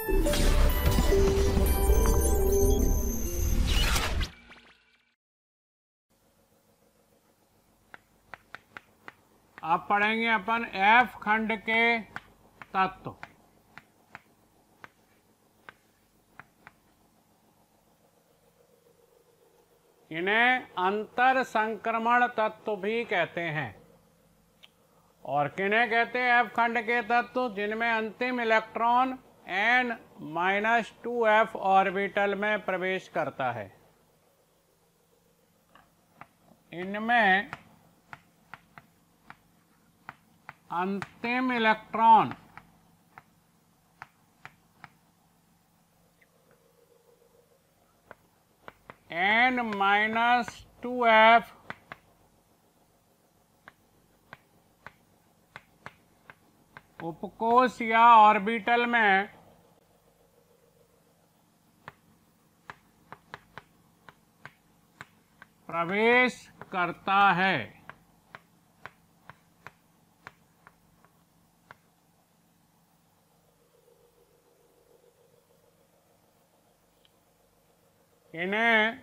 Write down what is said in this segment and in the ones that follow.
अब पढ़ेंगे अपन एफ खंड के तत्व। इन्हें अंतर संक्रमण तत्व भी कहते हैं। और किन्हें कहते हैं एफ खंड के तत्व? जिनमें अंतिम इलेक्ट्रॉन n-2f ऑर्बिटल में प्रवेश करता है। इनमें अंतिम इलेक्ट्रॉन n-2f उपकोष या ऑर्बिटल में प्रवेश करता है। इन्हें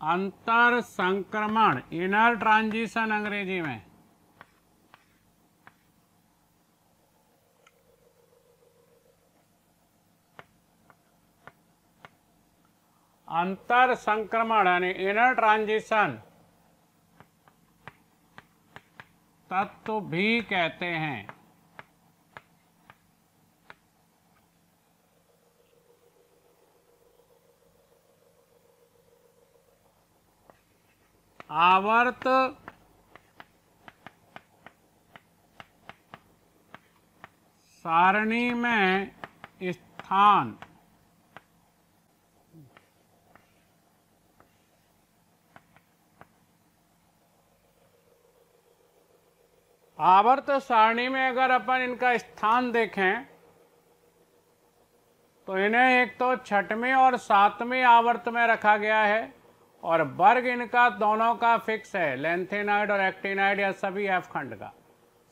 अंतर संक्रमण, इनर ट्रांजिशन अंग्रेजी में, अंतर संक्रमण यानी इनर ट्रांजिशन तत्व भी कहते हैं। आवर्त सारणी में स्थान आवर्त सारणी में अगर अपन इनका स्थान देखें तो इन्हें एक तो छठवें और सातवें आवर्त में रखा गया है और वर्ग इनका दोनों का फिक्स है, लेंथेनाइड और एक्टिनाइड या सभी एफ खंड का।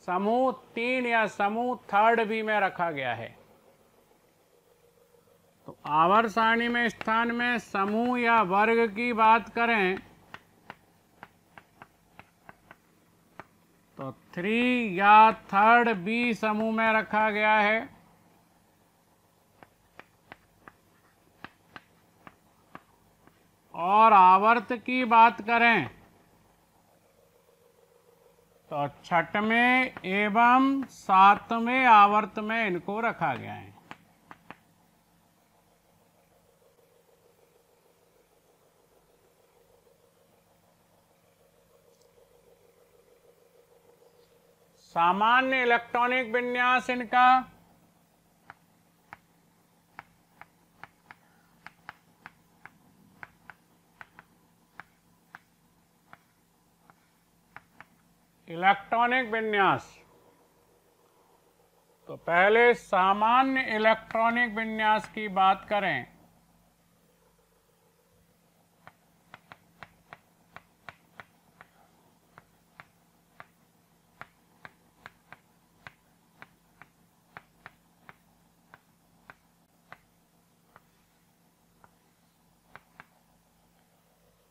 समूह 3 या समूह 3 बी में रखा गया है। तो आवर्त सारणी में स्थान में समूह या वर्ग की बात करें तो 3 या 3 बी समूह में रखा गया है। और आवर्त की बात करें तो छठवें एवं सातवें आवर्त में इनको रखा गया है। सामान्य इलेक्ट्रॉनिक विन्यास इनका इलेक्ट्रॉनिक विन्यास, तो पहले सामान्य इलेक्ट्रॉनिक विन्यास की बात करें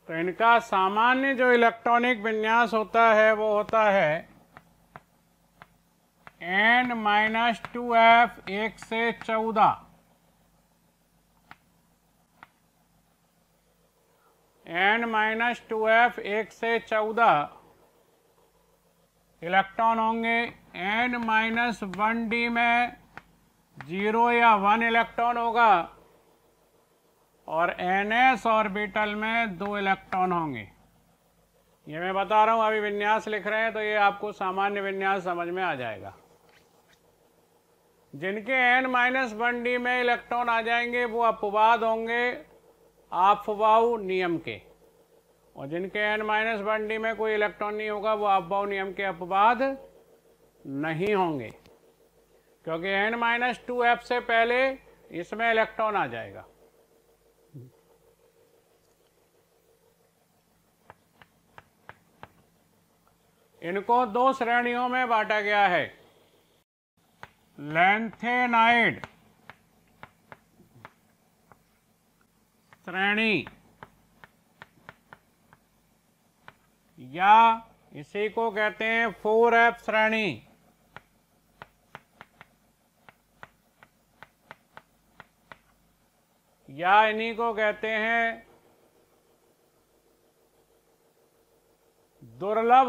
तो इनका सामान्य जो इलेक्ट्रॉनिक विन्यास होता है वो होता है n-2f 1 से 14, n-2f 1 से 14 इलेक्ट्रॉन होंगे। n-1d में 0 या 1 इलेक्ट्रॉन होगा और ns ऑर्बिटल में 2 इलेक्ट्रॉन होंगे। ये मैं बता रहा हूँ, अभी विन्यास लिख रहे हैं तो ये आपको सामान्य विन्यास समझ में आ जाएगा। जिनके n-1d में इलेक्ट्रॉन आ जाएंगे वो अपवाद होंगे आपबाउ नियम के, और जिनके n-1d में कोई इलेक्ट्रॉन नहीं होगा वो आपबाउ नियम के अपवाद नहीं होंगे, क्योंकि n-2f से पहले इसमें इलेक्ट्रॉन आ जाएगा। इनको 2 श्रेणियों में बांटा गया है। लैंथेनाइड श्रेणी या इसी को कहते हैं 4f श्रेणी। या इन्हीं को कहते हैं दुर्लभ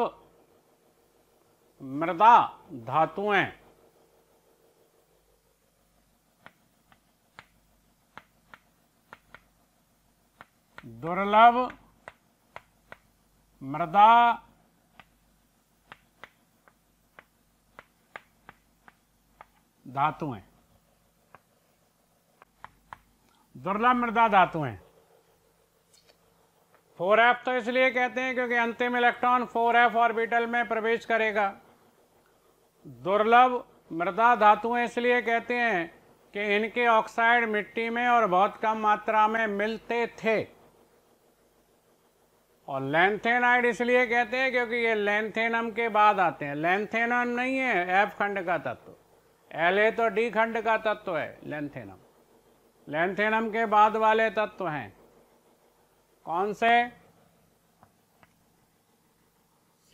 मृदा धातुएं। दुर्लभ मृदा धातुएं। दुर्लभ मृदा धातुएं। 4f तो इसलिए कहते हैं क्योंकि अंतिम इलेक्ट्रॉन 4f ऑर्बिटल में प्रवेश करेगा। दुर्लभ मृदा धातुएं इसलिए कहते हैं कि इनके ऑक्साइड मिट्टी में और बहुत कम मात्रा में मिलते थे। और लैंथेनाइड इसलिए कहते हैं क्योंकि ये लैंथेनम के बाद आते हैं। लैंथेनम नहीं है एफ खंड का तत्व, एल तो डी खंड का तत्व है लैंथेनम। लैंथेनम के बाद वाले तत्व हैं कौन से?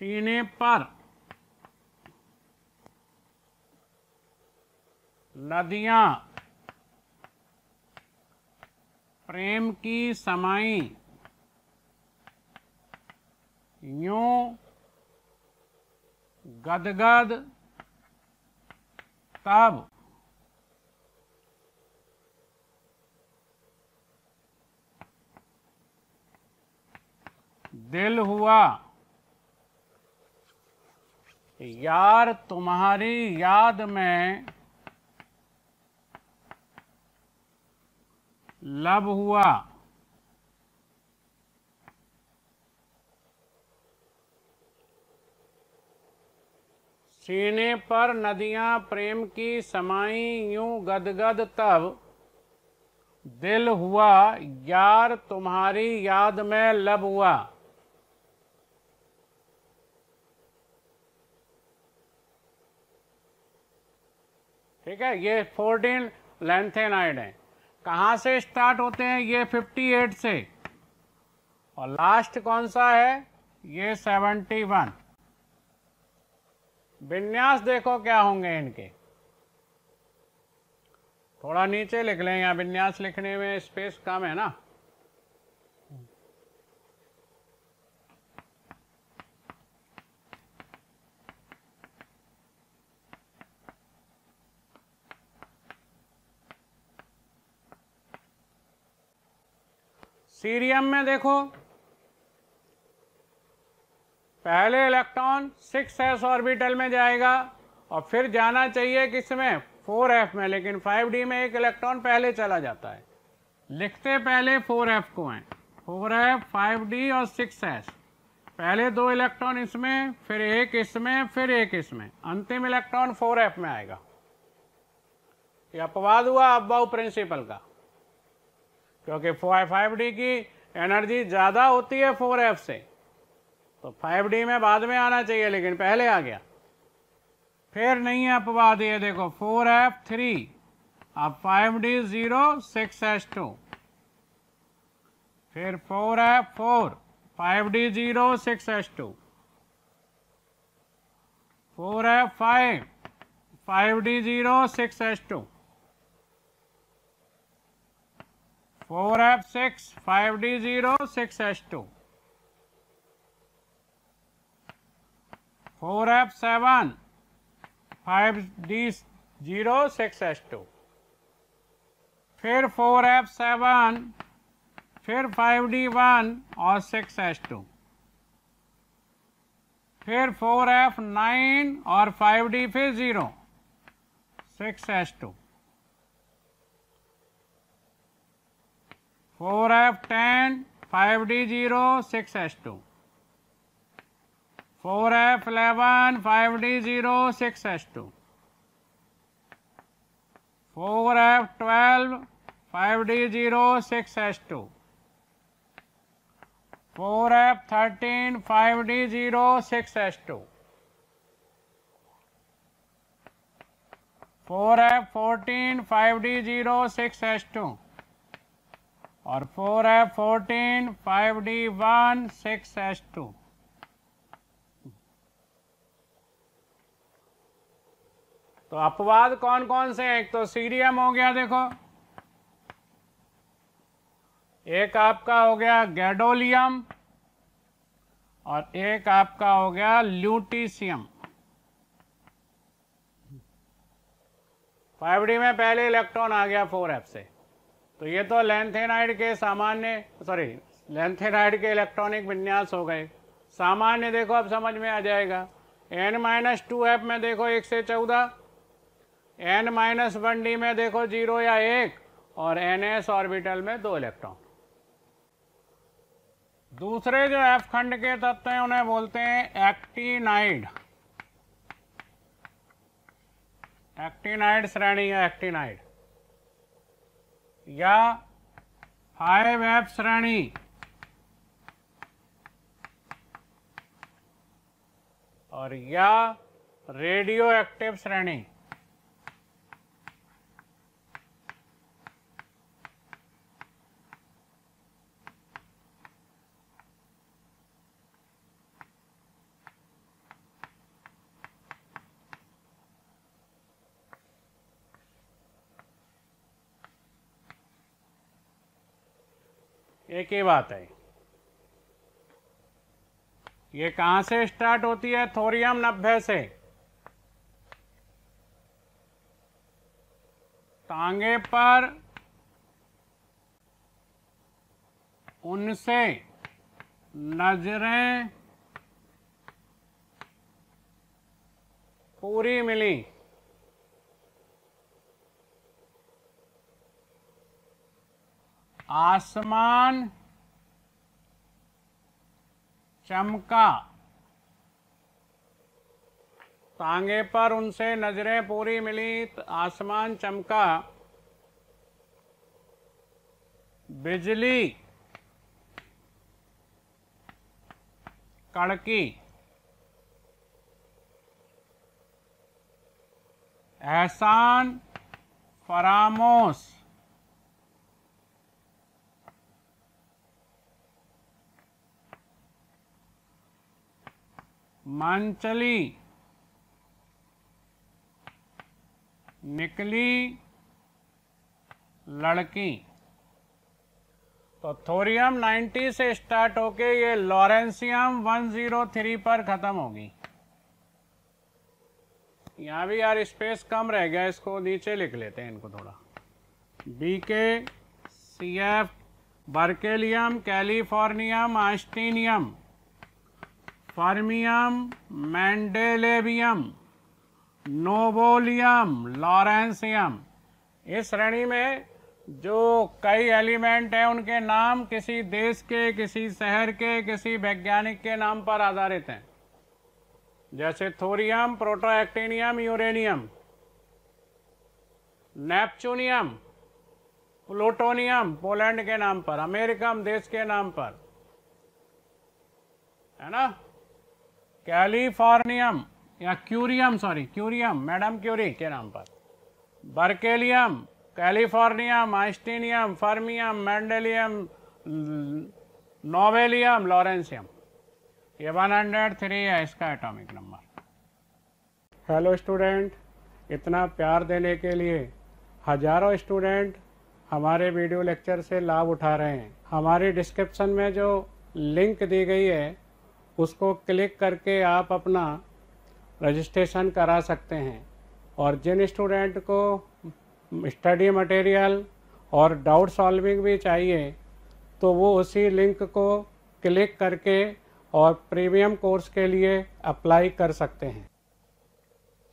सीने पर नदियां प्रेम की समाई यूं गदगद तब दिल हुआ यार तुम्हारी याद में लब हुआ। सीने पर नदियां प्रेम की समाई यूं गदगद तब दिल हुआ यार तुम्हारी याद में लब हुआ। ठीक है, ये 14 लैंथेनाइड हैं। कहाँ से स्टार्ट होते हैं? ये 58 से। और लास्ट कौन सा है? ये 71। विन्यास देखो क्या होंगे इनके। थोड़ा नीचे लिख लें, यहाँ विन्यास लिखने में स्पेस कम है ना। सीरियम में देखो पहले इलेक्ट्रॉन 6s ऑर्बिटल में जाएगा और फिर जाना चाहिए किसमें? 4f में, लेकिन 5d में एक इलेक्ट्रॉन पहले चला जाता है। लिखते पहले 4f को हैं, 4f 5d और 6s। पहले दो इलेक्ट्रॉन इसमें, फिर एक इसमें, फिर एक इसमें, अंतिम इलेक्ट्रॉन 4f में आएगा। ये अपवाद हुआ अब्बाउ प्रिंसिपल का, क्योंकि 5d की एनर्जी ज़्यादा होती है 4f से, तो 5d में बाद में आना चाहिए लेकिन पहले आ गया। फिर नहीं है अपवाद, ये देखो 4f 3, अब 5d 0, 6s2, फिर 4f 4, 5d 0, 6s2, 4f 5, 5d 0, 6s2, 4f 6, 5d 0, 6s2, 4f 7, 5d 0, 6s2, फिर 4f 7, फिर 5d 1 और 6s2, फिर 4f 9 और 5d फिर 0, 6s2, 4f 10, 5d 0, 6s2, 4f 11, 5d 0, 6s2, 4f 12, 5d 0, 6s2, 4f 13, 5d 0, 6s2, 4f14 5d0 6s2 और 4f14 5d1 6s2। तो अपवाद कौन कौन से हैं? एक तो सीरियम हो गया, देखो, एक आपका हो गया गैडोलियम और एक आपका हो गया ल्यूटीशियम। 5d में पहले इलेक्ट्रॉन आ गया 4f से, तो ये तो लैंथेनाइड के लैंथेनाइड के इलेक्ट्रॉनिक विन्यास हो गए। सामान्य देखो अब समझ में आ जाएगा। n-2f में देखो 1 से 14, n-1d में देखो 0 या 1 और ns ऑर्बिटल में 2 इलेक्ट्रॉन। दूसरे जो f खंड के तत्व हैं उन्हें बोलते हैं एक्टिनाइड। एक्टिनाइड श्रेणी है, एक्टिनाइड या 5f श्रेणी और या रेडियो एक्टिव श्रेणी। एक ही बात है। ये कहां से स्टार्ट होती है? थोरियम 90 से। तांगे पर उनसे नजरें पूरी मिली। आसमान चमका। तांगे पर उनसे नजरें पूरी मिली, आसमान चमका, बिजली कड़की, एहसान फरामोश, मंचली निकली लड़की। तो थोरियम 90 से स्टार्ट होके ये लॉरेंसियम 103 पर खत्म होगी। यहां भी यार स्पेस कम रह गया, इसको नीचे लिख लेते हैं इनको थोड़ा। BK-CF berkelium, californium, einsteinium, fermium, mendelevium, nobelium, lawrencium. इस श्रेणी में जो कई एलिमेंट हैं उनके नाम किसी देश के, किसी शहर के, किसी वैज्ञानिक के नाम पर आधारित हैं। जैसे thorium, protactinium, uranium, neptunium, plutonium Poland के नाम पर, अमेरिकम देश के नाम पर, है ना। कैलिफोर्नियम या क्यूरियम मैडम क्यूरी के नाम पर, berkelium, californium, einsteinium, fermium, मेंडेलियम, नोवेलियम, lawrencium. ये 103 है इसका एटॉमिक नंबर। हेलो स्टूडेंट, इतना प्यार देने के लिए हजारों स्टूडेंट हमारे वीडियो लेक्चर से लाभ उठा रहे हैं। हमारी डिस्क्रिप्शन में जो लिंक दी गई है उसको क्लिक करके आप अपना रजिस्ट्रेशन करा सकते हैं। और जिन स्टूडेंट को स्टडी मटेरियल और डाउट सॉल्विंग भी चाहिए तो वो उसी लिंक को क्लिक करके और प्रीमियम कोर्स के लिए अप्लाई कर सकते हैं।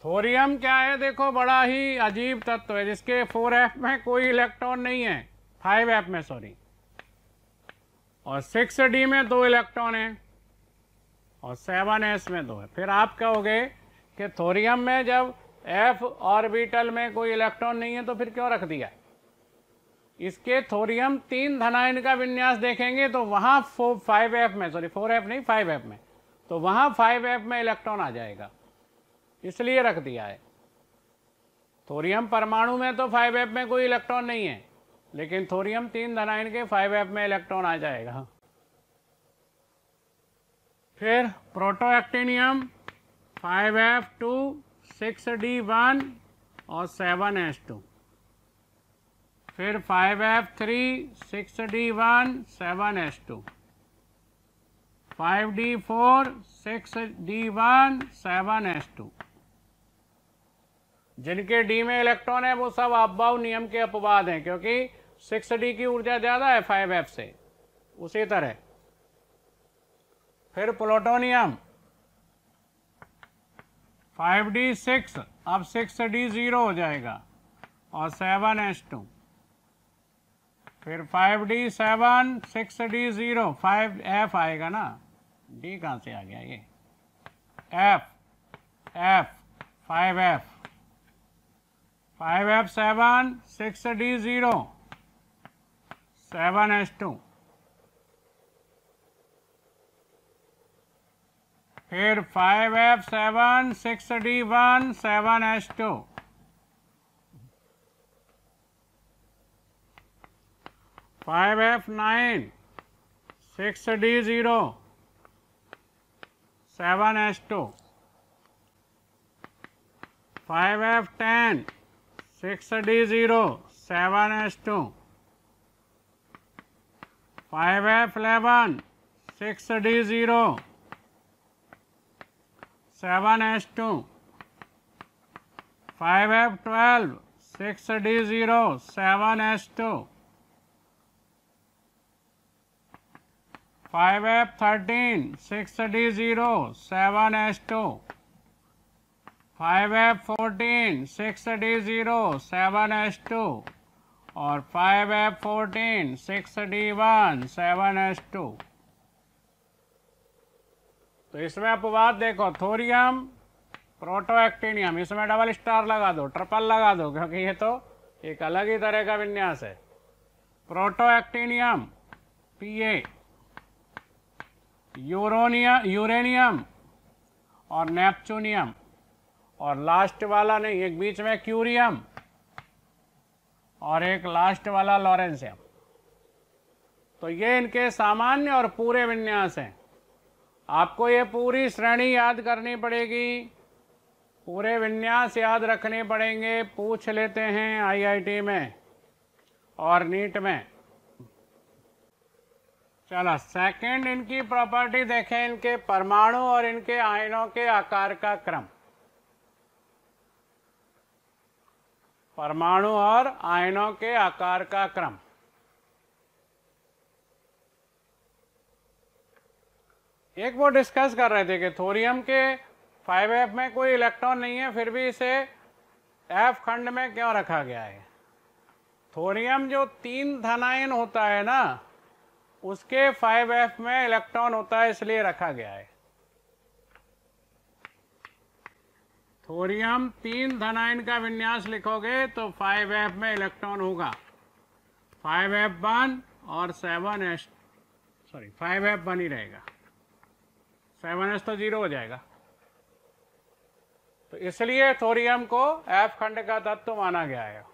थोरियम क्या है? देखो, बड़ा ही अजीब तत्व है जिसके 4f में कोई इलेक्ट्रॉन नहीं है, 5f में सॉरी, और 6d में 2 इलेक्ट्रॉन हैं और 7s में 2 है। फिर आप कहोगे कि थोरियम में जब f ऑर्बिटल में कोई इलेक्ट्रॉन नहीं है तो फिर क्यों रख दिया? इसके थोरियम 3 धनायन का विन्यास देखेंगे तो वहाँ 5f में, सॉरी 4f नहीं 5f में, तो वहाँ 5f में इलेक्ट्रॉन आ जाएगा, इसलिए रख दिया है। थोरियम परमाणु में तो 5f में कोई इलेक्ट्रॉन नहीं है, लेकिन थोरियम 3 धनायन के 5f में इलेक्ट्रॉन आ जाएगा। फिर प्रोटोएक्टिनियम 5f2 6d1 और 7s2। फिर 5f3 6d1 7s2, 5d4 6d1 7s2। जिनके डी में इलेक्ट्रॉन है वो सब अफबाउ नियम के अपवाद हैं, क्योंकि 6d की ऊर्जा ज़्यादा है 5f से। उसी तरह फिर प्लूटोनियम 5d6, अब 6d0 हो जाएगा और 7s2। फिर 5d7 6d0, 5f आएगा ना, d कहाँ से आ गया ये, f 5f 5f7 6d0 7s2। फिर 5f7 6d1 7s2। Five F9 6d0 7s2। 5f10 6d0 7s2। 5f11 6d0 7s2। 5f12 6d0 7s2। 5f13 6d0 7s2। 5f14 6d0 7s2 और 5f14 6d1 7s2। तो इसमें अपवाद देखो, थोरियम प्रोटोएक्टिनियम, इसमें double star लगा दो, triple लगा दो, क्योंकि ये तो एक अलग ही तरह का विन्यास है। प्रोटोएक्टिनियम Pa, यूरेनियम और नेपच्यूनियम, और लास्ट वाला नहीं, एक बीच में क्यूरियम और एक लास्ट वाला लॉरेंसियम। तो ये इनके सामान्य और पूरे विन्यास हैं। आपको ये पूरी श्रेणी याद करनी पड़ेगी, पूरे विन्यास याद रखने पड़ेंगे, पूछ लेते हैं आईआईटी में और नीट में। चलो सेकंड इनकी प्रॉपर्टी देखें, इनके परमाणु और इनके आयनों के आकार का क्रम। परमाणु और आयनों के आकार का क्रम। एक वो डिस्कस कर रहे थे कि थोरियम के 5f में कोई इलेक्ट्रॉन नहीं है, फिर भी इसे f खंड में क्यों रखा गया है। थोरियम जो 3 धनायन होता है ना, उसके 5f में इलेक्ट्रॉन होता है, इसलिए रखा गया है। थोरियम 3 धनायन का विन्यास लिखोगे तो 5f में इलेक्ट्रॉन होगा, 5f1 और 7s, 5f1 ही रहेगा, 7s तो 0 हो जाएगा। तो इसलिए थोरियम को f खंड का तत्व माना गया है।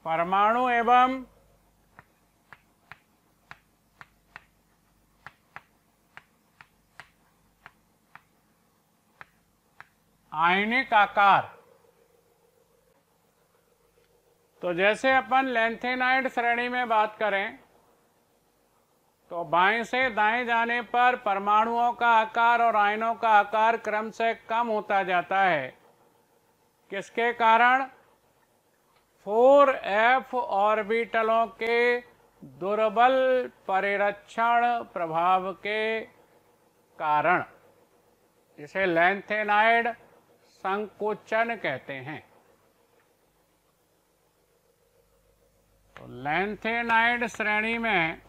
परमाणु एवं आयनिक आकार। तो जैसे अपन लैंथेनाइड श्रेणी में बात करें तो बाएं से दाएं जाने पर परमाणुओं का आकार और आयनों का आकार क्रम से कम होता जाता है। किसके कारण? 4f ऑर्बिटलों के दुर्बल परिरक्षण प्रभाव के कारण। इसे लैंथेनाइड संकोचन कहते हैं। तो लैंथेनाइड श्रेणी में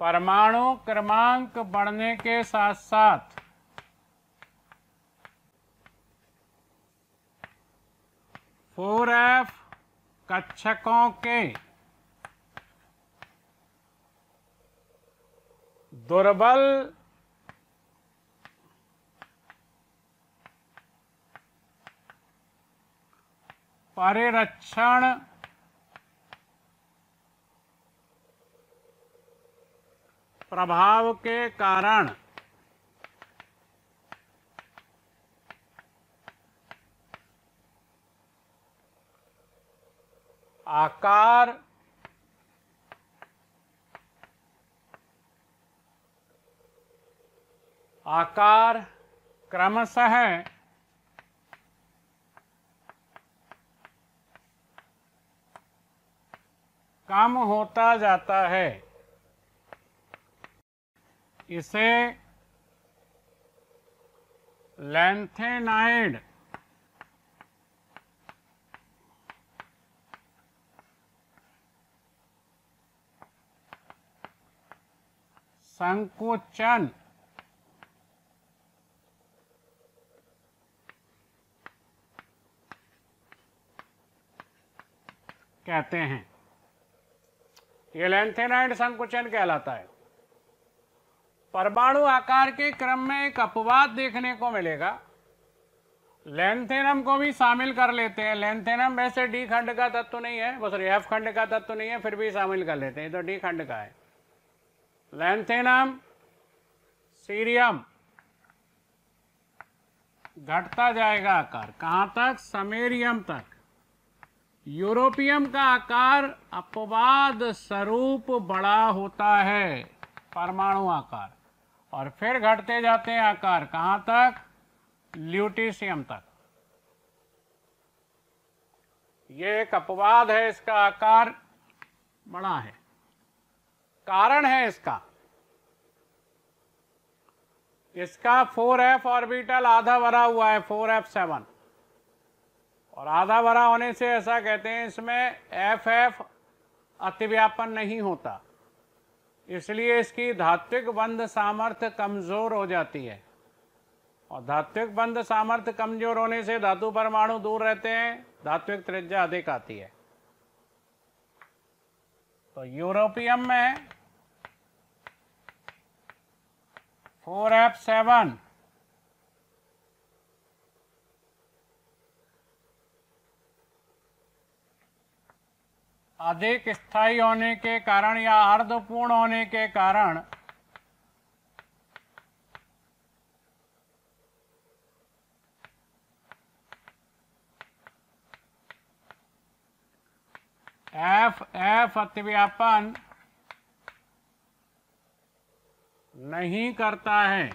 परमाणु क्रमांक बढ़ने के साथ साथ 4f कक्षकों के दुर्बल परिरक्षण प्रभाव के कारण आकार क्रमशः कम होता जाता है। इसे लैंथेनाइड संकुचन कहते हैं। ये लैंथेनाइड संकुचन कहलाता है। परमाणु आकार के क्रम में एक अपवाद देखने को मिलेगा। लैंथेनम को भी शामिल कर लेते हैं। लैंथेनम वैसे डी खंड का तत्व नहीं है, बस एफ खंड का तत्व नहीं है, फिर भी शामिल कर लेते हैं, तो डी खंड का है। लैंथेनम, सीरियम घटता जाएगा आकार, कहां तक? समेरियम तक। यूरोपियम का आकार अपवाद स्वरूप बड़ा होता है, परमाणु आकार, और फिर घटते जाते हैं आकार, कहां तक? ल्यूटीशियम तक। ये एक अपवाद है, इसका आकार बड़ा है। कारण है इसका 4f ऑर्बिटल आधा भरा हुआ है, 4f7, और आधा भरा होने से ऐसा कहते हैं इसमें ff अतिव्यापन नहीं होता, इसलिए इसकी धात्विक बंध सामर्थ्य कमजोर हो जाती है। और धात्विक बंध सामर्थ्य कमजोर होने से धातु परमाणु दूर रहते हैं, धात्विक त्रिज्या अधिक आती है। तो यूरोपियम में 4f7 अधिक स्थायी होने के कारण या अर्धपूर्ण होने के कारण f अतिव्यापन नहीं करता है।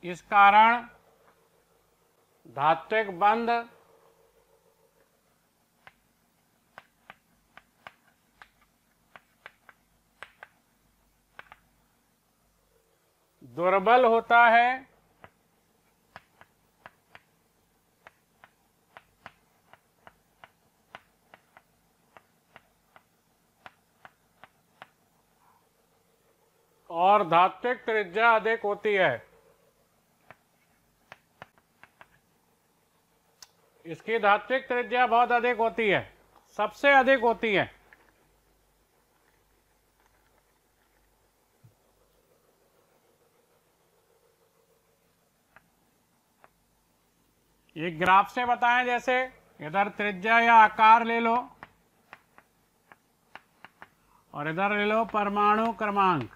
इस कारण धात्विक बंध दुर्बल होता है और धात्विक त्रिज्या अधिक होती है। इसकी धात्विक त्रिज्या बहुत अधिक होती है, सबसे अधिक होती है। एक ग्राफ से बताएं, जैसे इधर त्रिज्या या आकार ले लो और इधर ले लो परमाणु क्रमांक।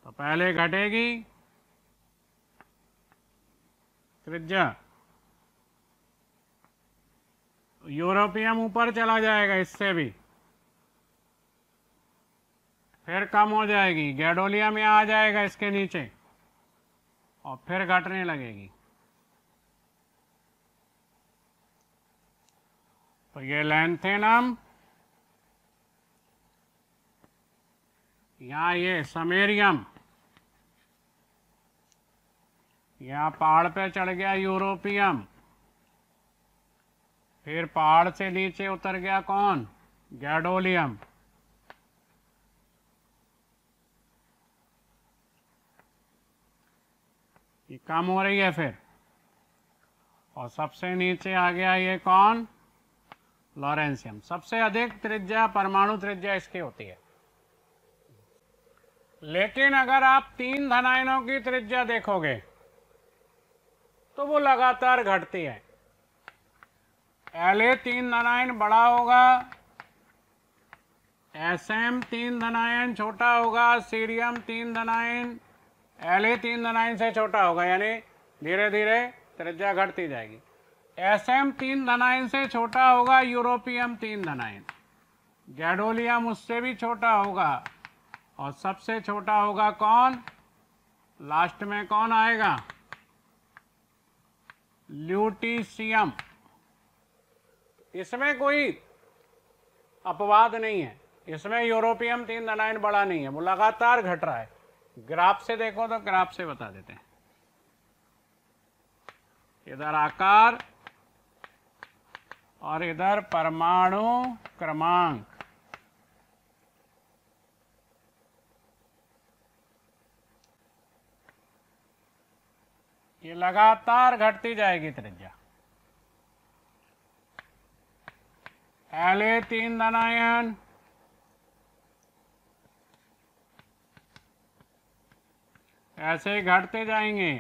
तो पहले घटेगी त्रिज्या, यूरोपियम ऊपर चला जाएगा इससे भी, फिर कम हो जाएगी, गैडोलियम यहाँ आ जाएगा इसके नीचे और फिर घटने लगेगी। तो ये लैंथेनम, यहाँ ये समेरियम, यहाँ पहाड़ पे चढ़ गया यूरोपियम, फिर पहाड़ से नीचे उतर गया कौन? गैडोलियम। ये कम हो रही है फिर, और सबसे नीचे आ गया ये कौन? लॉरेंशियम। सबसे अधिक त्रिज्या, परमाणु त्रिज्या इसकी होती है। लेकिन अगर आप 3 धनायनों की त्रिज्या देखोगे तो वो लगातार घटती है। La 3 धनायन बड़ा होगा, Sm 3 धनायन छोटा होगा, सीरियम 3 धनायन La 3 धनायन से छोटा होगा, यानी धीरे धीरे त्रिज्या घटती जाएगी। Sm 3 धनायन से छोटा होगा, यूरोपियम 3 धनायन, गैडोलियम उससे भी छोटा होगा, और सबसे छोटा होगा कौन? लास्ट में कौन आएगा? ल्यूटीशियम। इसमें कोई अपवाद नहीं है, इसमें यूरोपियम 3 धनायन बड़ा नहीं है, वो लगातार घट रहा है। ग्राफ से देखो तो ग्राफ से बता देते हैं। इधर आकार और इधर परमाणु क्रमांक। ये लगातार घटती जाएगी त्रिज्या। La 3 धनायन, ऐसे ही घटते जाएंगे।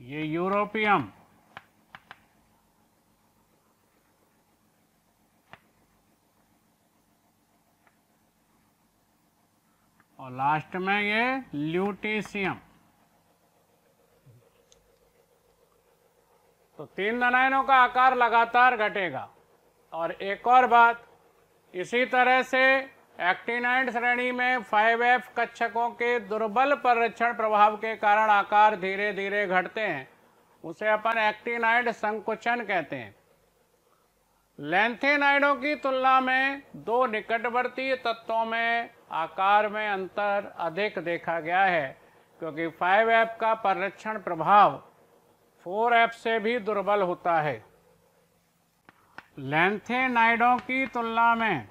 ये यूरोपियम, और लास्ट में ये ल्यूटीशियम। तो 3 धनायनों का आकार लगातार घटेगा। और एक और बात, इसी तरह से एक्टिनाइड श्रेणी में 5F कक्षकों के दुर्बल परिरक्षण प्रभाव के कारण आकार धीरे धीरे घटते हैं, उसे अपन एक्टिनाइड संकुचन कहते हैं। लैंथेनाइडों की तुलना में 2 निकटवर्ती तत्वों में आकार में अंतर अधिक देखा गया है, क्योंकि 5F का परिरक्षण प्रभाव 4F से भी दुर्बल होता है। लैंथेनाइडों की तुलना में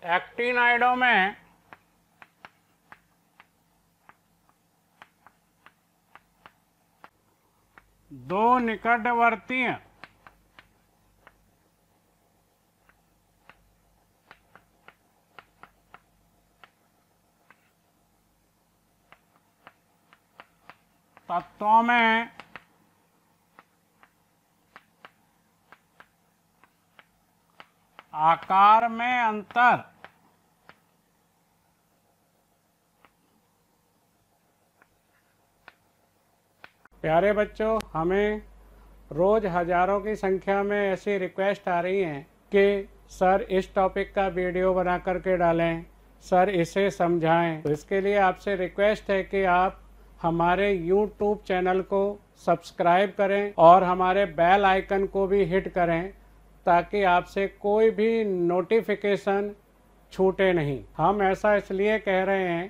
एक्टिनाइडों में दो निकटवर्ती तत्वों में आकार में अंतर प्यारे बच्चों, हमें रोज हजारों की संख्या में ऐसी रिक्वेस्ट आ रही हैं कि सर इस टॉपिक का वीडियो बना करके डालें, सर इसे समझाएं। तो इसके लिए आपसे रिक्वेस्ट है कि आप हमारे YouTube चैनल को सब्सक्राइब करें और हमारे बेल आइकन को भी हिट करें, ताकि आपसे कोई भी नोटिफिकेशन छूटे नहीं। हम ऐसा इसलिए कह रहे हैं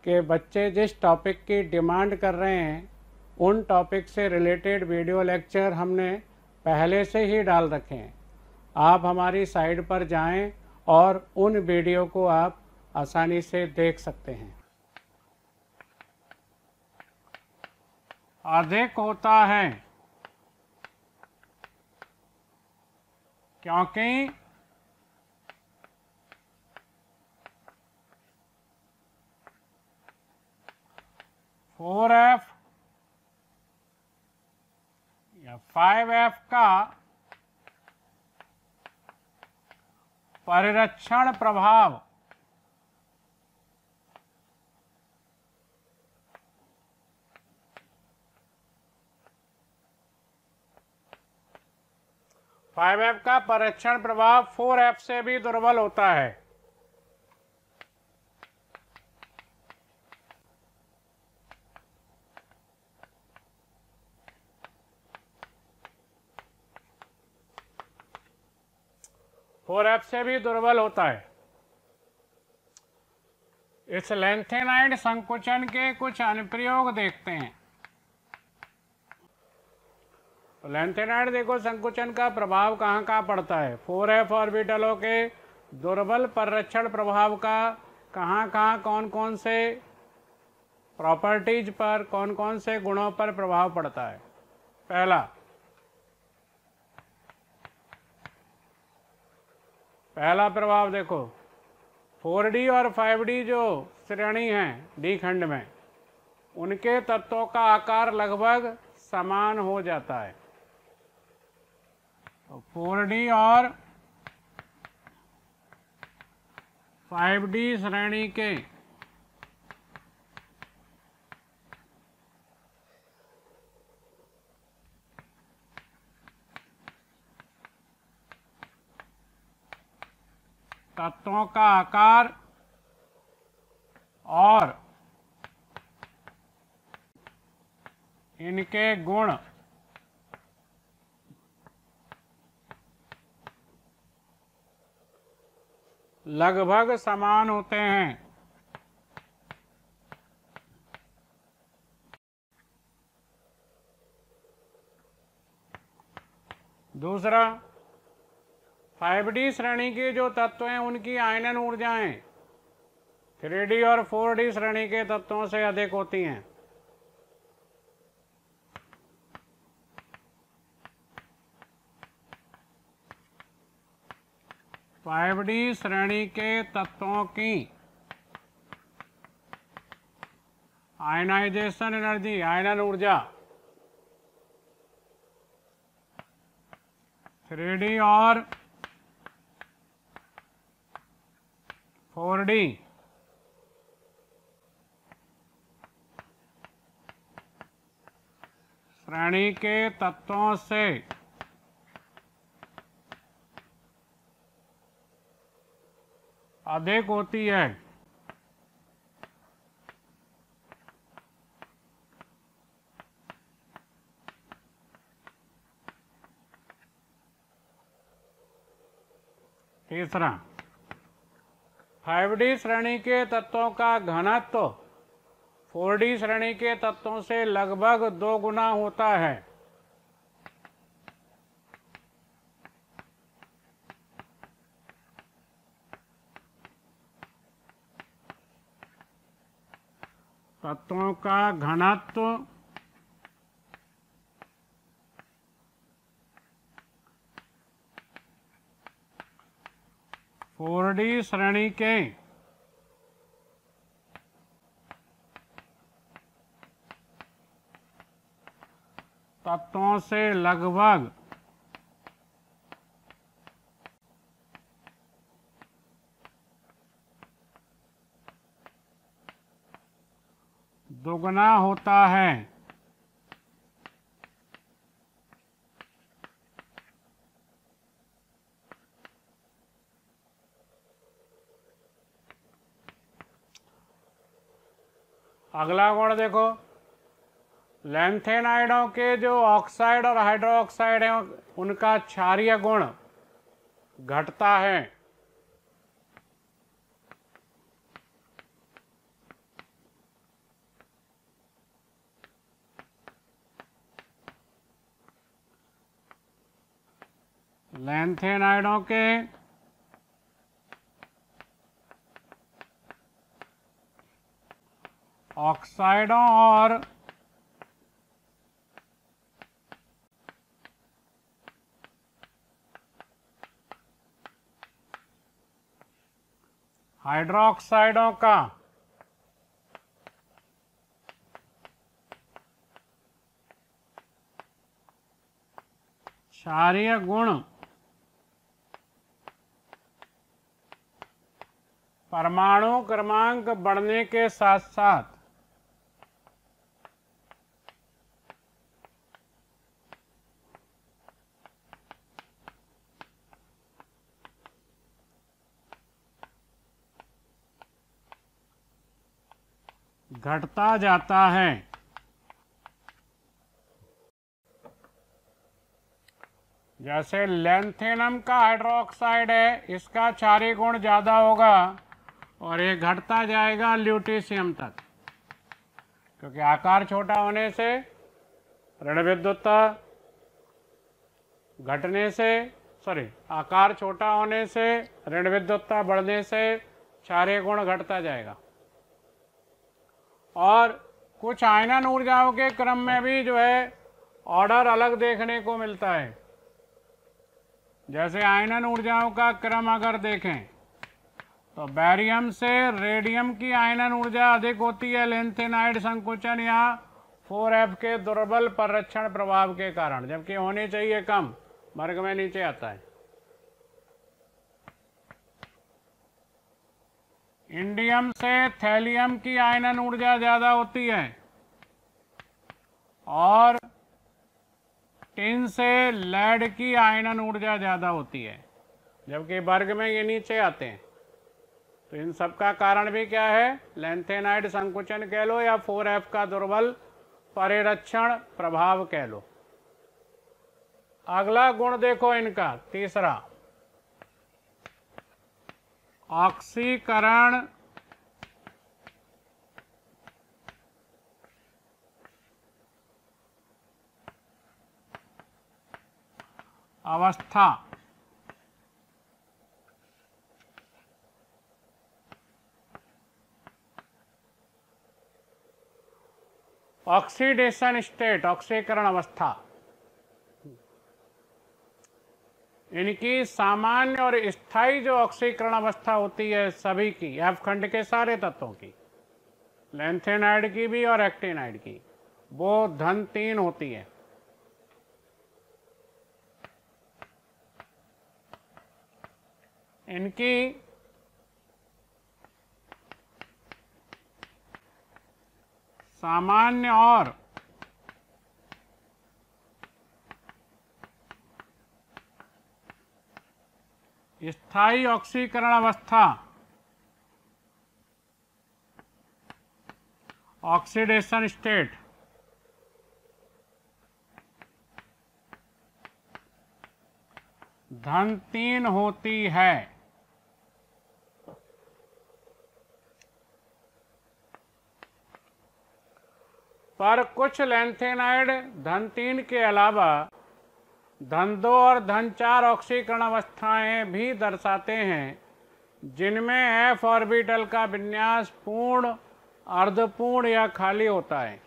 कि बच्चे जिस टॉपिक की डिमांड कर रहे हैं, उन टॉपिक से रिलेटेड वीडियो लेक्चर हमने पहले से ही डाल रखे हैं। आप हमारी साइट पर जाएं और उन वीडियो को आप आसानी से देख सकते हैं। अधिक होता है क्योंकि फोर एफ या 5F का परिरक्षण प्रभाव का परिरक्षण प्रभाव 4F से भी दुर्बल होता है। 4F से भी दुर्बल होता है। इस लैंथेनाइड संकुचन के कुछ अनुप्रयोग देखते हैं। तो लैंथेनाइड देखो संकुचन का प्रभाव कहाँ कहाँ पड़ता है। 4F ऑर्बिटलों के दुर्बल परिरक्षण प्रभाव का कहाँ कहाँ कौन कौन से प्रॉपर्टीज पर, कौन कौन से गुणों पर प्रभाव पड़ता है। पहला प्रभाव देखो, 4D और 5D जो श्रेणी है डी खंड में, उनके तत्वों का आकार लगभग समान हो जाता है। तो 4D और 5D श्रेणी के तत्वों का आकार और इनके गुण लगभग समान होते हैं। दूसरा, 5D श्रेणी के जो तत्व हैं उनकी आयनन ऊर्जाएं 3D और 4D श्रेणी के तत्वों से अधिक होती हैं। फाइव डी श्रेणी के तत्वों की आयनाइजेशन एनर्जी, आयनन ऊर्जा 3D और 4D श्रेणी के तत्वों से अधिक होती है। तीसरा, 5D श्रेणी के तत्वों का घनत्व 4D श्रेणी के तत्वों से लगभग 2 गुना होता है। तत्वों का घनत्व फोर डी श्रेणी के तत्वों से लगभग दोगुना होता है। अगला गुण देखो, लैंथेनाइडों के जो ऑक्साइड और हाइड्रोक्साइड हैं उनका क्षारीय गुण घटता है। लैंथेनाइडों के ऑक्साइडों और हाइड्रोक्साइडों का क्षारीय गुण परमाणु क्रमांक बढ़ने के साथ साथ घटता जाता है। जैसे लैंथेनम का हाइड्रोक्साइड है, इसका क्षारीय गुण ज़्यादा होगा और ये घटता जाएगा ल्यूटीशियम तक, क्योंकि आकार छोटा होने से ऋण विद्युतता घटने से, आकार छोटा होने से ऋण विद्युतता बढ़ने से क्षारीय गुण घटता जाएगा। और कुछ आयनन ऊर्जाओं के क्रम में भी जो है ऑर्डर अलग देखने को मिलता है। जैसे आयनन ऊर्जाओं का क्रम अगर देखें तो बैरियम से रेडियम की आयनन ऊर्जा अधिक होती है लैंथेनाइड संकुचन या 4F के दुर्बल परिरक्षण प्रभाव के कारण, जबकि होनी चाहिए कम, वर्ग में नीचे आता है। इंडियम से थैलियम की आयनन ऊर्जा ज़्यादा होती है और टिन से लेड की आयनन ऊर्जा ज़्यादा होती है, जबकि वर्ग में ये नीचे आते हैं। तो इन सब का कारण भी क्या है? लैंथेनाइड संकुचन कह लो या 4F का दुर्बल परिरक्षण प्रभाव कह लो। अगला गुण देखो इनका, तीसरा, ऑक्सीकरण अवस्था। ऑक्सीडेशन स्टेट, ऑक्सीकरण अवस्था, इनकी सामान्य और स्थायी जो ऑक्सीकरण अवस्था होती है सभी की, एफ खंड के सारे तत्वों की, लैंथेनाइड की भी और एक्टिनाइड की, वो धन 3 होती है। इनकी सामान्य और स्थायी ऑक्सीकरण अवस्था, ऑक्सीडेशन स्टेट, धन 3 होती है। पर कुछ लैंथेनाइड धन 3 के अलावा धन 2 और धन 4 ऑक्सीकरण अवस्थाएं भी दर्शाते हैं, जिनमें एफ ऑर्बिटल का विन्यास पूर्ण, अर्धपूर्ण या खाली होता है।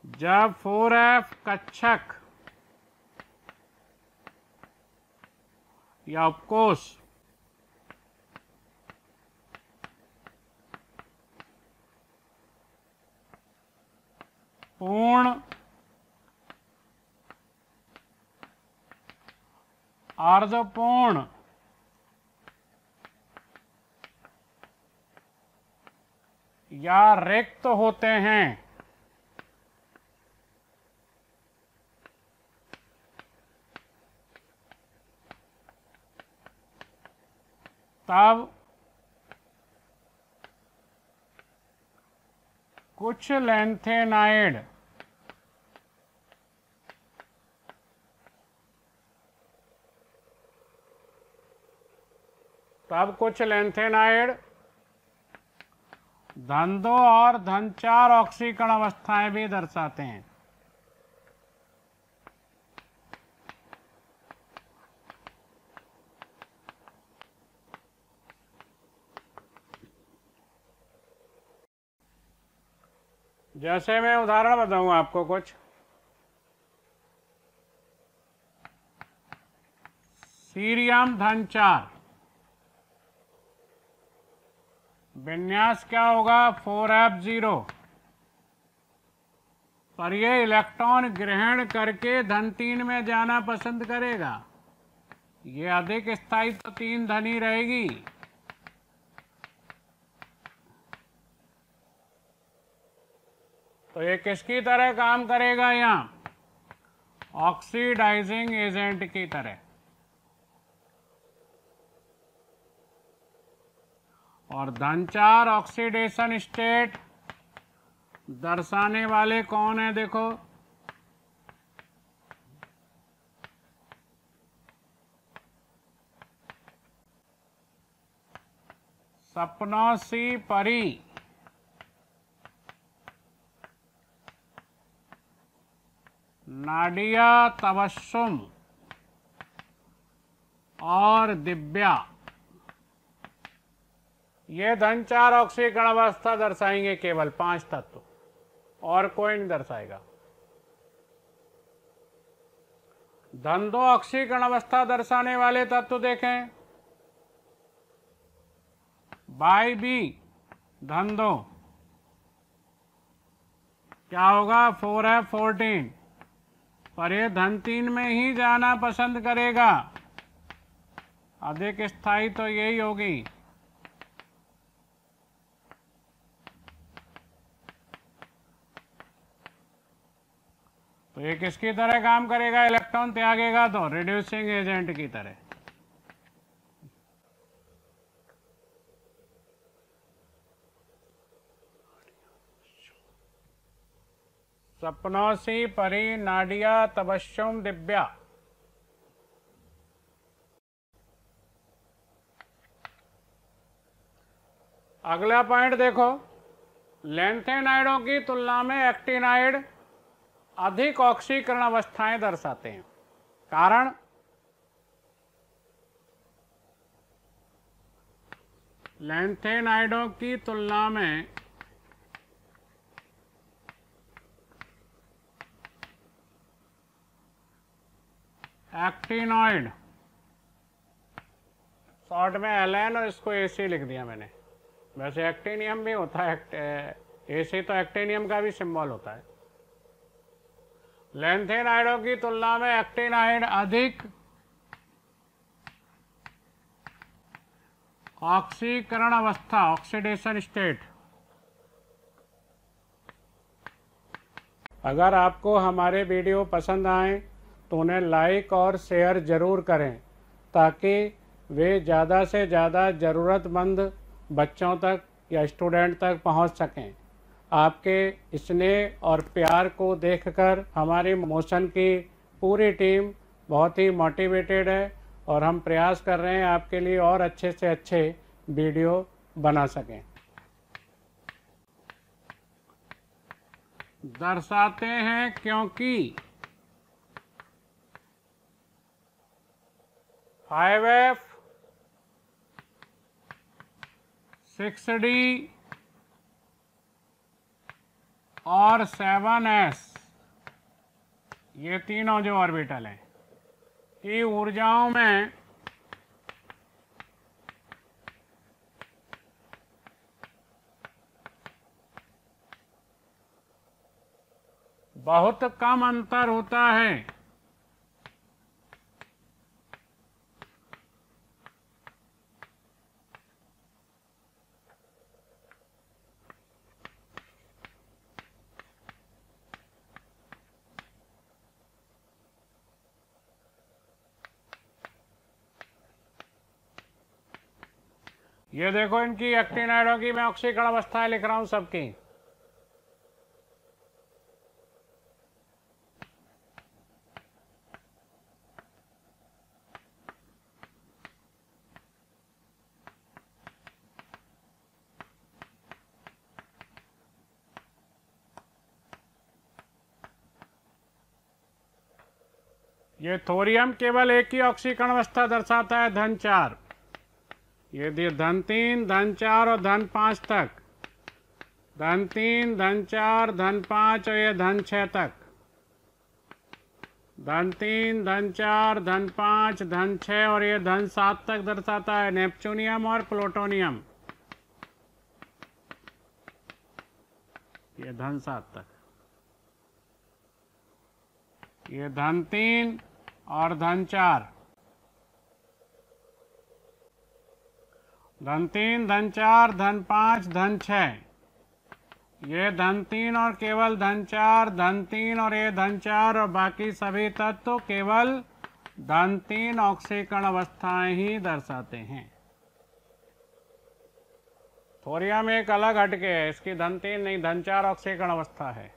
जब 4F कक्षक या उपकोष पूर्ण, अर्धपूर्ण या रिक्त होते हैं, तब कुछ लैंथेनाइड धन 2 और धन 4 ऑक्सीकरण अवस्थाएं भी दर्शाते हैं। जैसे मैं उदाहरण बताऊं आपको कुछ, सीरियम धन 4, विन्यास क्या होगा? 4F0, पर ये इलेक्ट्रॉन ग्रहण करके धन 3 में जाना पसंद करेगा। ये अधिक स्थायी तो 3 धनी रहेगी, तो ये किसकी तरह काम करेगा? यहाँ ऑक्सीडाइजिंग एजेंट की तरह। और धन 4 ऑक्सीडेशन स्टेट दर्शाने वाले कौन है? देखो, सपनों सी परी, नाडिया तबस्सुम और दिव्या, ये धन 4 ऑक्सीकरण अवस्था दर्शाएंगे, केवल 5 तत्व, और कोई नहीं दर्शाएगा। धन 2 ऑक्सीकरण अवस्था दर्शाने वाले तत्व देखें, बाई बी धन 2 क्या होगा? 4 है 14, पर ये धन 3 में ही जाना पसंद करेगा। अधिक स्थायी तो यही होगी। तो ये किसकी तरह काम करेगा? इलेक्ट्रॉन त्यागेगा तो रिड्यूसिंग एजेंट की तरह। सपनों सी परी, नाडिया तबस्सुम, दिव्या। अगला पॉइंट देखो, लैंथेनाइडों की तुलना में एक्टिनाइड अधिक ऑक्सीकरण अवस्थाएं दर्शाते हैं। कारण? लैंथेनाइडों की तुलना में एक्टिनॉइड, शॉर्ट में एलएन और इसको एसी लिख दिया मैंने, वैसे एक्टिनियम भी होता है, एसी तो एक्टिनियम का भी सिंबल होता है। लैंथेनाइडों की तुलना में एक्टिनाइड अधिक ऑक्सीकरण अवस्था, ऑक्सीडेशन स्टेट। अगर आपको हमारे वीडियो पसंद आए तो उन्हें लाइक और शेयर ज़रूर करें, ताकि वे ज़्यादा से ज़्यादा ज़रूरतमंद बच्चों तक या स्टूडेंट तक पहुंच सकें। आपके स्नेह और प्यार को देखकर हमारी मोशन की पूरी टीम बहुत ही मोटिवेटेड है, और हम प्रयास कर रहे हैं आपके लिए और अच्छे से अच्छे वीडियो बना सकें। दर्शाते हैं क्योंकि 5F 6D और 7S, ये तीनों जो ऑर्बिटल हैं, की ऊर्जाओं में बहुत कम अंतर होता है। ये देखो, इनकी एक्टिनाइडों की मैं ऑक्सीकरण अवस्थाएं लिख रहा हूं सबकी। ये थोरियम केवल एक ही ऑक्सीकरण अवस्था दर्शाता है, धन 4। ये धन 3, धन 4 और धन 5 तक, धन 3, धन 4, धन 5 और ये धन 6 तक, धन 3, धन 4, धन 5, धन 6 और ये धन 7 तक दर्शाता है, नेपच्यूनियम और प्लूटोनियम। ये धन 7 तक, ये धन 3 और धन 4, धन 3, धन 4, धन 5, धन 6, ये धन 3 और केवल धन 4, धन 3 और ये धन 4 और बाकी सभी तत्व केवल धन 3 ऑक्सीकरण अवस्थाएं ही दर्शाते हैं। थोरियम एक अलग हटके है, इसकी धन 3 नहीं धन 4 ऑक्सीकरण अवस्था है।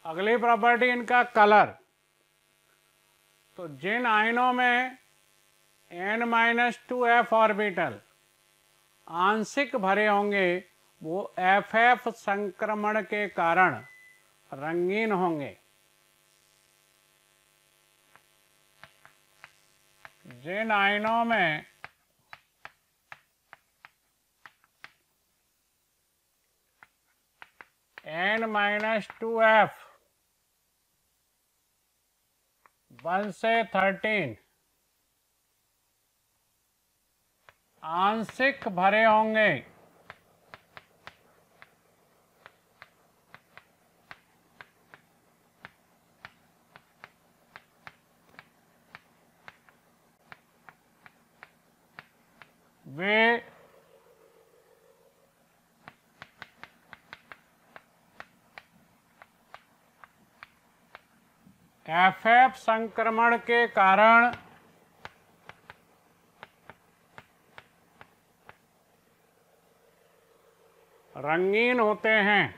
अगली प्रॉपर्टी इनका कलर। तो जिन आयनों में n-2f ऑर्बिटल आंशिक भरे होंगे वो FF संक्रमण के कारण रंगीन होंगे। जिन आयनों में n-2f 1 से 13 आंशिक भरे होंगे वे FF संक्रमण के कारण रंगीन होते हैं।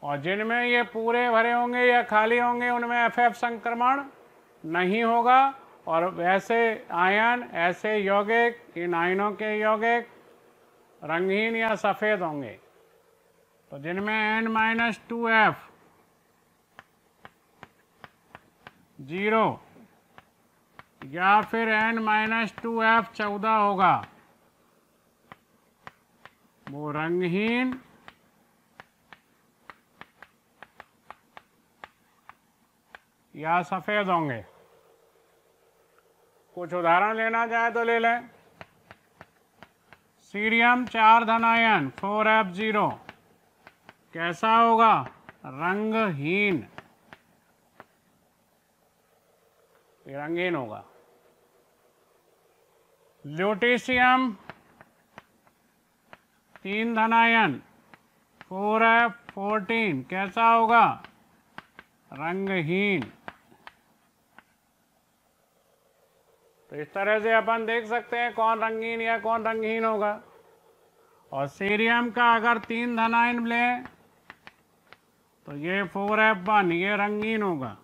और जिनमें ये पूरे भरे होंगे या खाली होंगे उनमें FF संक्रमण नहीं होगा। और वैसे आयन, ऐसे यौगिक, इन आयनों के यौगिक रंगहीन या सफ़ेद होंगे। तो जिनमें n-2f 0 या फिर n-2f 14 होगा वो रंगहीन या सफ़ेद होंगे। कुछ उदाहरण लेना चाहे तो ले लें। सीरियम 4 धनायन 4f0 कैसा होगा? रंगहीन, रंगीन होगा। ल्यूटीशियम 3 धनायन 4f14 कैसा होगा? रंगहीन। तो इस तरह से अपन देख सकते हैं कौन रंगीन या कौन रंगहीन होगा। और सीरियम का अगर 3 धनायन लें तो ये 4f1 ये रंगीन होगा।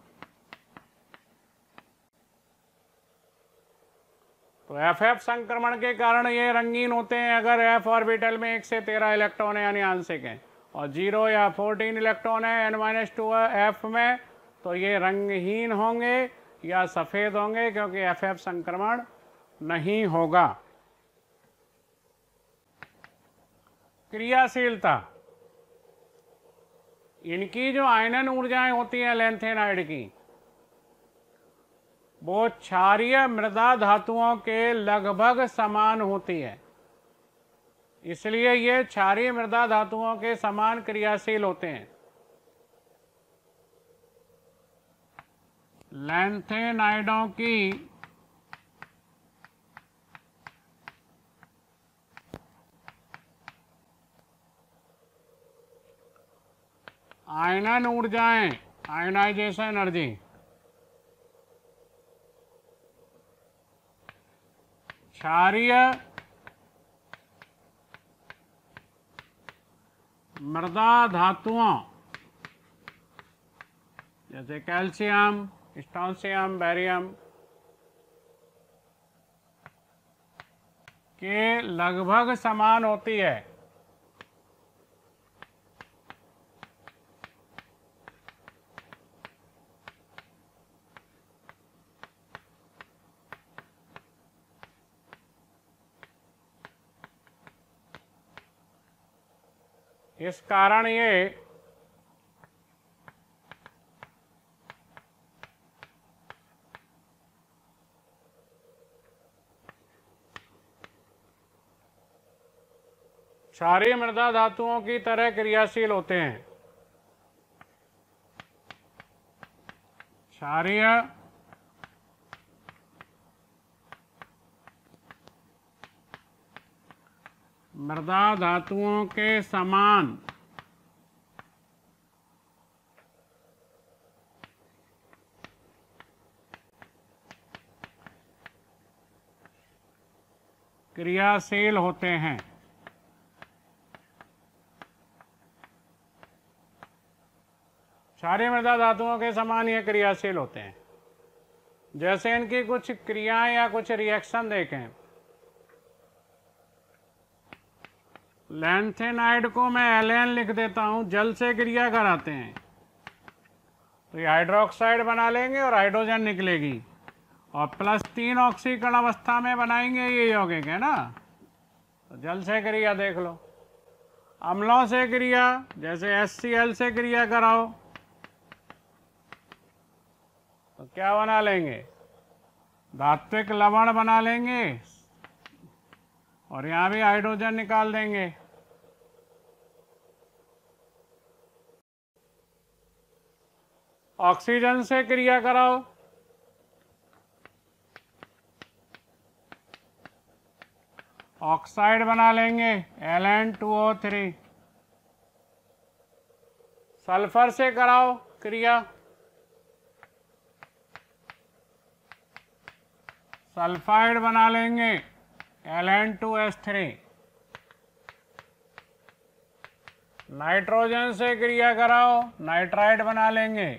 तो FF संक्रमण के कारण ये रंगीन होते हैं अगर F ऑर्बिटल में 1 से 13 इलेक्ट्रॉन है यानी आंशिक हैं, और 0 या 14 इलेक्ट्रॉन है n-2f में, तो ये रंगहीन होंगे या सफ़ेद होंगे क्योंकि FF संक्रमण नहीं होगा। क्रियाशीलता, इनकी जो आयनन ऊर्जाएं होती हैं लैंथेनाइड की, वो क्षारीय मृदा धातुओं के लगभग समान होती है। इसलिए ये क्षारीय मृदा धातुओं के समान क्रियाशील होते हैं। लैंथेनाइडों की आयनन ऊर्जाएं, आयनाइजेशन एनर्जी, क्षारीय मृदा धातुओं जैसे कैल्शियम, स्ट्रोंशियम, बेरियम के लगभग समान होती है। इस कारण ये क्षारीय मृदा धातुओं की तरह क्रियाशील होते हैं। क्षारीय मृदा धातुओं के समान क्रियाशील होते हैं। सारी मृदा धातुओं के समान ये क्रियाशील होते हैं। जैसे इनकी कुछ क्रियाएं या कुछ रिएक्शन देखें। लैंथेनाइड को मैं एलेन लिख देता हूं, जल से क्रिया कराते हैं तो ये हाइड्रोक्साइड बना लेंगे और हाइड्रोजन निकलेगी, और +3 ऑक्सीकरण अवस्था में बनाएंगे ये यौगिक, है ना। तो जल से क्रिया देख लो। अम्लों से क्रिया, जैसे HCl से क्रिया कराओ तो क्या बना लेंगे, धात्विक लवण बना लेंगे, और यहां भी हाइड्रोजन निकाल देंगे। ऑक्सीजन से क्रिया कराओ, ऑक्साइड बना लेंगे, Ln2O3। सल्फर से कराओ क्रिया, सल्फाइड बना लेंगे, Ln2S3। नाइट्रोजन से क्रिया कराओ, नाइट्राइड बना लेंगे,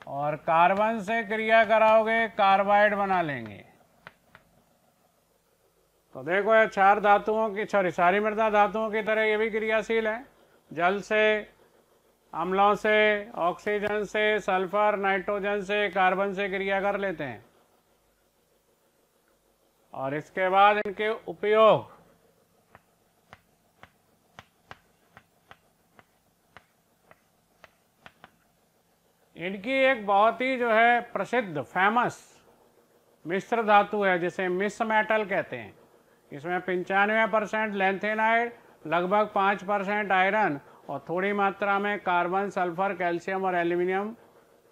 और कार्बन से क्रिया कराओगे, कार्बाइड बना लेंगे। तो देखो ये 4 धातुओं की, सारी मृदा धातुओं की तरह ये भी क्रियाशील है। जल से, अम्लों से, ऑक्सीजन से, सल्फर, नाइट्रोजन से, कार्बन से क्रिया कर लेते हैं। और इसके बाद इनके उपयोग, इनकी एक बहुत ही जो है प्रसिद्ध फेमस मिश्र धातु है जिसे मिस मेटल कहते हैं। इसमें 95% लैंथेनाइड, लगभग 5% आयरन और थोड़ी मात्रा में कार्बन, सल्फर, कैल्शियम और एल्यूमिनियम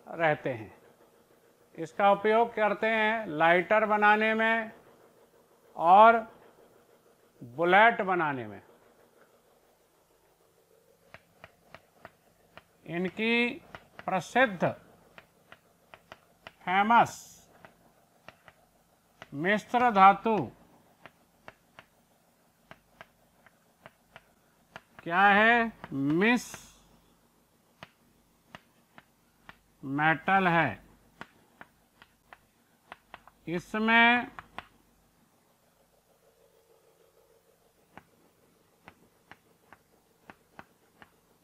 रहते हैं। इसका उपयोग करते हैं लाइटर बनाने में और बुलेट बनाने में। इनकी प्रसिद्ध फेमस मिश्र धातु क्या है, मिस मेटल है। इसमें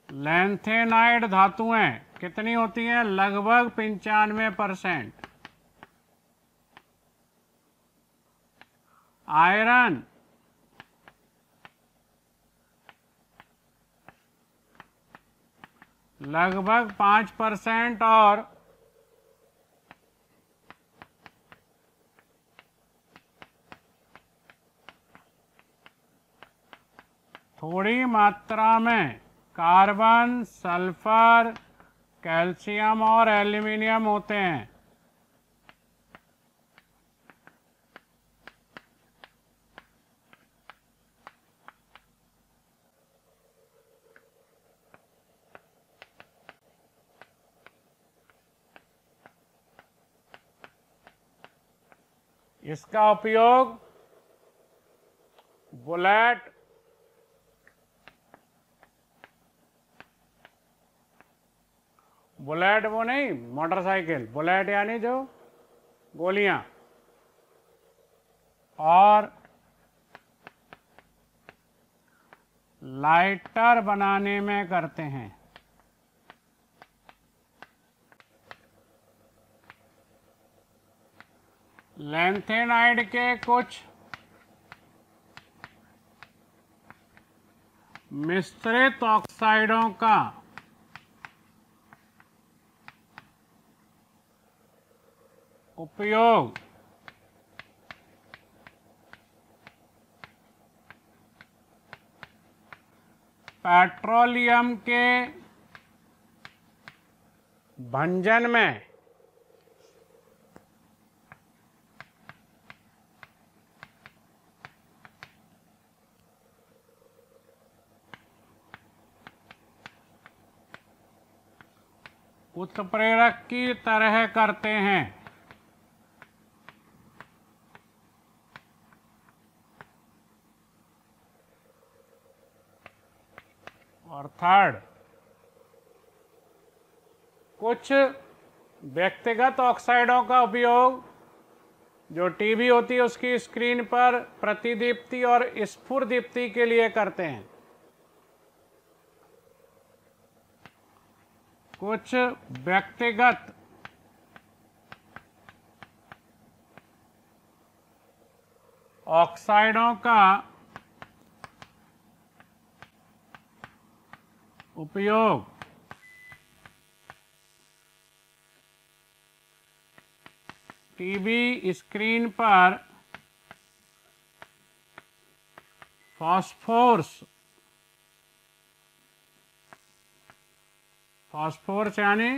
लैंथेनाइड धातुएं कितनी होती हैं, लगभग 95%। आयरन लगभग 5% और थोड़ी मात्रा में कार्बन, सल्फर, कैल्शियम और एल्यूमिनियम होते हैं। इसका उपयोग बुलेट, बुलेट वो नहीं मोटरसाइकिल, बुलेट यानी जो गोलियां, और लाइटर बनाने में करते हैं। लैंथेनाइड के कुछ मिश्रित ऑक्साइडों का उपयोग पेट्रोलियम के भंजन में उत्प्रेरक की तरह करते हैं। और थर्ड, कुछ व्यक्तिगत ऑक्साइडों का उपयोग जो टीवी होती है उसकी स्क्रीन पर प्रतिदीप्ति और स्फुरदीप्ति के लिए करते हैं। कुछ व्यक्तिगत ऑक्साइडों का उपयोग टीवी स्क्रीन पर फॉस्फोरस यानी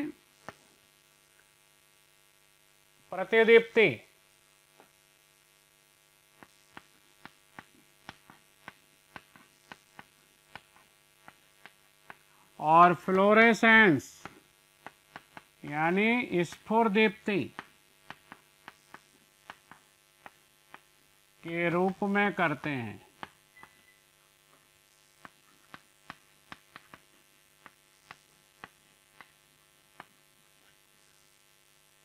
प्रतिदीप्ति और फ्लोरेसेंस यानी स्फुरदीप्ति के रूप में करते हैं।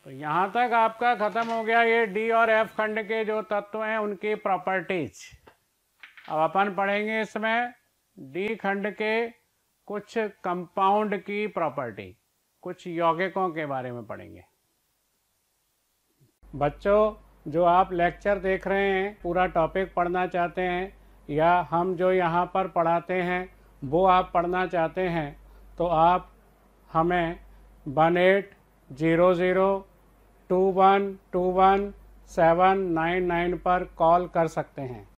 तो यहाँ तक आपका खत्म हो गया ये डी और एफ खंड के जो तत्व हैं उनकी प्रॉपर्टीज। अब अपन पढ़ेंगे इसमें डी खंड के कुछ कंपाउंड की प्रॉपर्टी, कुछ यौगिकों के बारे में पढ़ेंगे। बच्चों, जो आप लेक्चर देख रहे हैं, पूरा टॉपिक पढ़ना चाहते हैं या हम जो यहाँ पर पढ़ाते हैं वो आप पढ़ना चाहते हैं, तो आप हमें 18002121 799 पर कॉल कर सकते हैं।